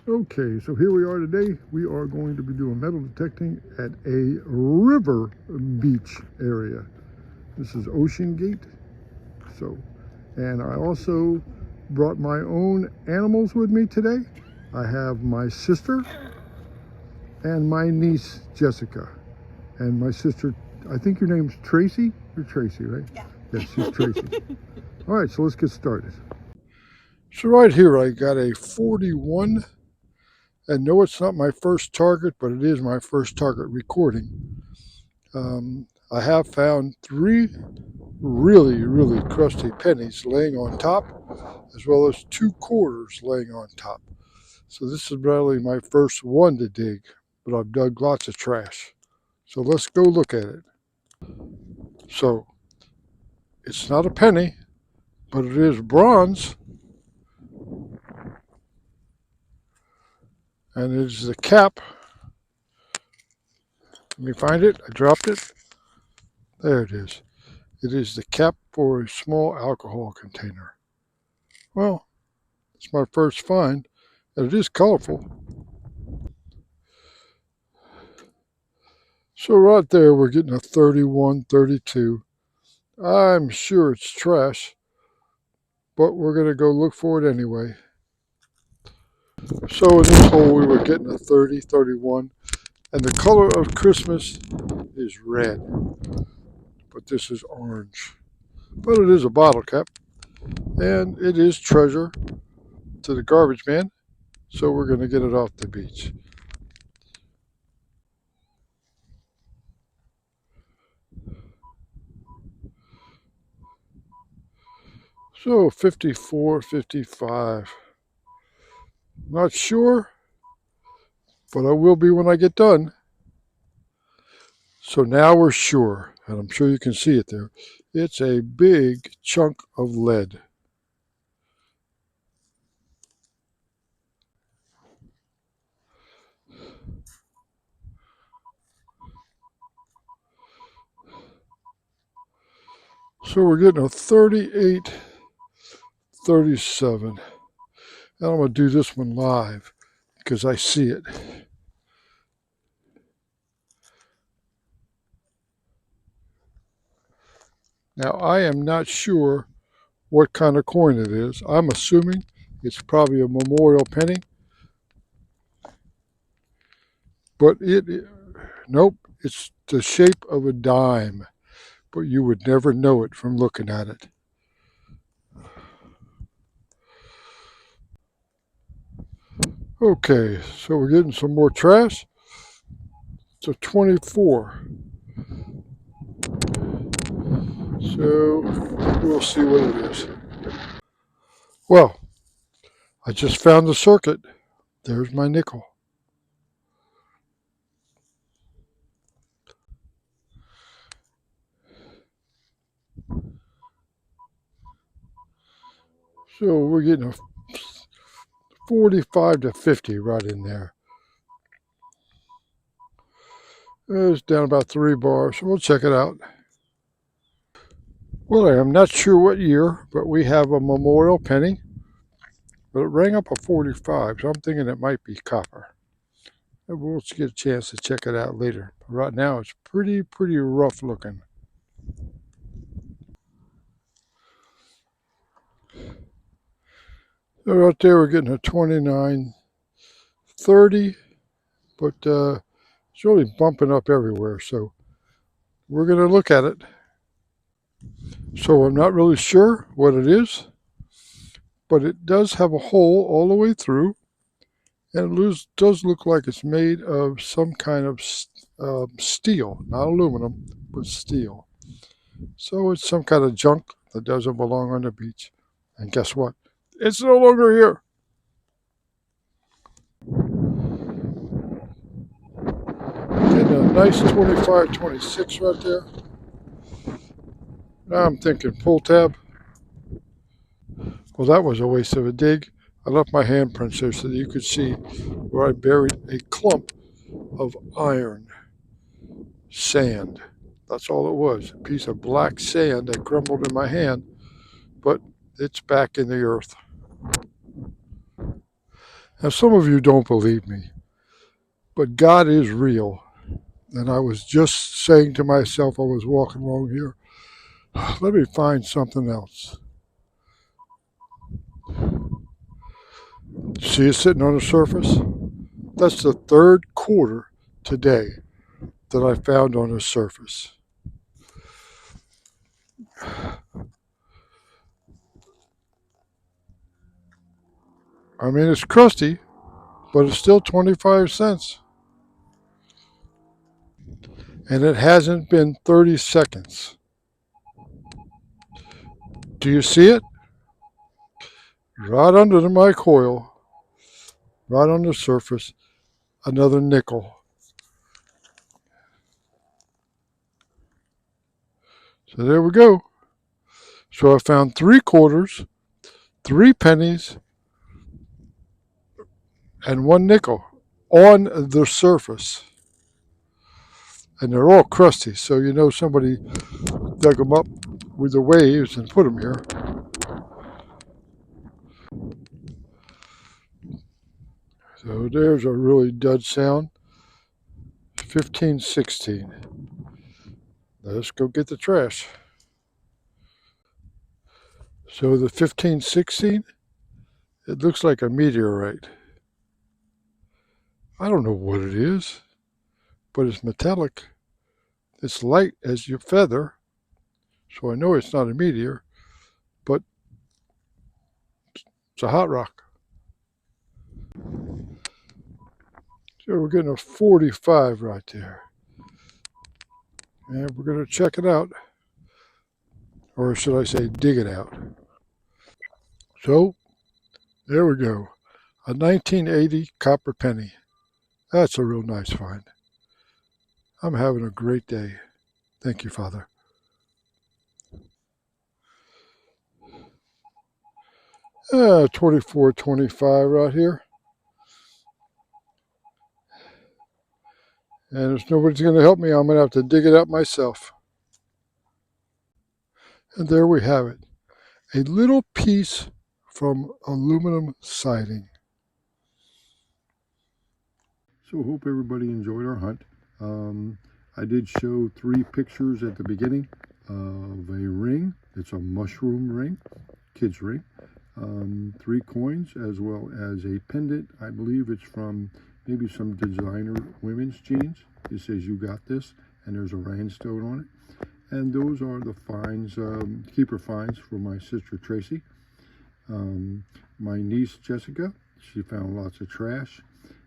Okay, so here we are today. We are going to be doing metal detecting at a river beach area. This is Ocean Gate. So, and I also brought my own animals with me today. I have my sister and my niece Jessica, and my sister. I think your name's Tracy. You're Tracy, right? Yeah. Yes, she's Tracy. All right, so let's get started. So right here, I got a 41. And no, it's not my first target, but it is my first target recording. I have found 3 really crusty pennies laying on top, as well as 2 quarters laying on top. So this is probably my first one to dig, but I've dug lots of trash. So let's go look at it. So it's not a penny, but it is bronze, and it is the cap. Let me find it. I dropped it. There it is. It is the cap for a small alcohol container. Well, it's my first find, and it is colorful. So right there, we're getting a 31, 32. I'm sure it's trash, but we're going to go look for it anyway. So in this hole, we were getting a 30, 31, and the color of Christmas is red, but this is orange. But it is a bottle cap, and it is treasure to the garbage man, so we're going to get it off the beach. So 54, 55. Not sure, but I will be when I get done. So now we're sure, and I'm sure you can see it there. It's a big chunk of lead. So we're getting a 38, 37. And I'm going to do this one live because I see it. Now, I am not sure what kind of coin it is. I'm assuming it's probably a memorial penny. But nope, it's the shape of a dime. But you would never know it from looking at it. Okay, so we're getting some more trash. It's a 24. So we'll see what it is. Well, I just found the circuit. There's my nickel. So we're getting a 45 to 50 right in there. It's down about 3 bars. So we'll check it out. Well, I am not sure what year, but we have a memorial penny. But it rang up a 45, so I'm thinking it might be copper. And we'll get a chance to check it out later. But right now, it's pretty rough looking. So right there, we're getting a 29, 30, but it's really bumping up everywhere. So we're going to look at it. So I'm not really sure what it is, but it does have a hole all the way through, and it does look like it's made of some kind of steel, not aluminum, but steel. So it's some kind of junk that doesn't belong on the beach. And guess what? It's no longer here. And a nice 25, 26 right there. Now I'm thinking pull tab. Well, that was a waste of a dig. I left my handprints there so that you could see where I buried a clump of iron sand. That's all it was, a piece of black sand that crumbled in my hand, but it's back in the earth. Now, some of you don't believe me, but God is real. And I was just saying to myself, I was walking along here, let me find something else. See it sitting on the surface? That's the third quarter today that I found on the surface. I mean, it's crusty, but it's still 25 cents. And it hasn't been 30 seconds. Do you see it? Right under my coil, right on the surface, another nickel. So there we go. So I found 3 quarters, 3 pennies, and 1 nickel on the surface. And they're all crusty, so you know somebody dug them up with the waves and put them here. So there's a really dud sound. 1516. Let's go get the trash. So the 1516, it looks like a meteorite. I don't know what it is, but it's metallic. It's light as your feather, so I know it's not a meteor, but it's a hot rock. So we're getting a 45 right there. And we're going to check it out. Or should I say dig it out. So, there we go. A 1980 copper penny. That's a real nice find. I'm having a great day. Thank you, Father. 24.25 right here. And if nobody's going to help me, I'm going to have to dig it out myself. And there we have it. A little piece from aluminum siding. So I hope everybody enjoyed our hunt. I did show 3 pictures at the beginning of a ring. It's a mushroom ring, kid's ring. 3 coins, as well as a pendant. I believe it's from maybe some designer women's jeans. It says "You got this," and there's a rhinestone on it. And those are the finds, keeper finds for my sister Tracy. My niece Jessica, she found lots of trash,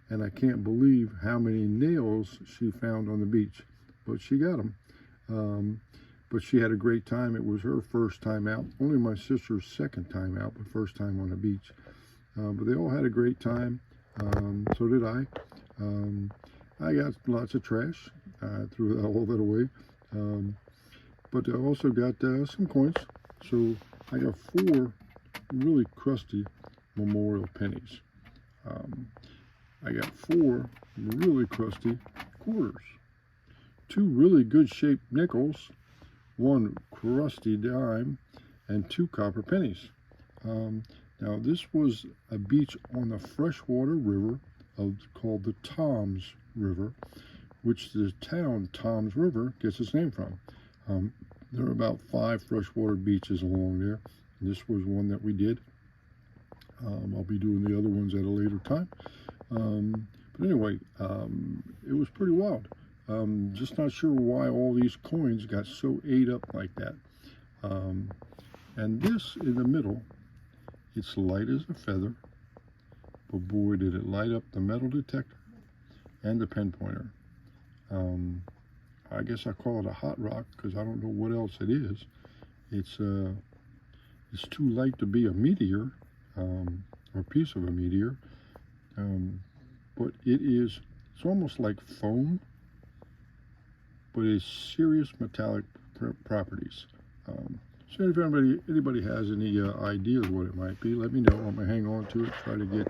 and I can't believe how many nails she found on the beach, but she got them. But she had a great time. It was her first time out. Only my sister's second time out, but first time on the beach. But they all had a great time. So did I. I got lots of trash. I threw all that away. But I also got some coins. So I got 4 really crusty memorial pennies. I got 4 really crusty quarters. 2 really good shaped nickels. 1 crusty dime, and 2 copper pennies. Now this was a beach on the freshwater river called the Toms River, which the town Toms River gets its name from. There are about 5 freshwater beaches along there. And this was one that we did. I'll be doing the other ones at a later time. But anyway, it was pretty wild. Just not sure why all these coins got so ate up like that. And this in the middle, it's light as a feather, but boy did it light up the metal detector and the pen pointer. I guess I call it a hot rock because I don't know what else it is. It's too light to be a meteor, or a piece of a meteor, but it's almost like foam, but it's serious metallic properties. So if anybody has any ideas what it might be, let me know. I'm going to hang on to it, try to get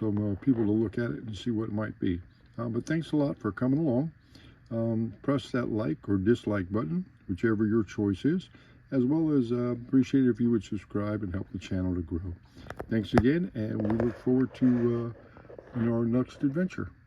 some people to look at it and see what it might be. But thanks a lot for coming along. Press that like or dislike button, whichever your choice is. as well as appreciate it if you would subscribe and help the channel to grow. Thanks again, and we look forward to our next adventure.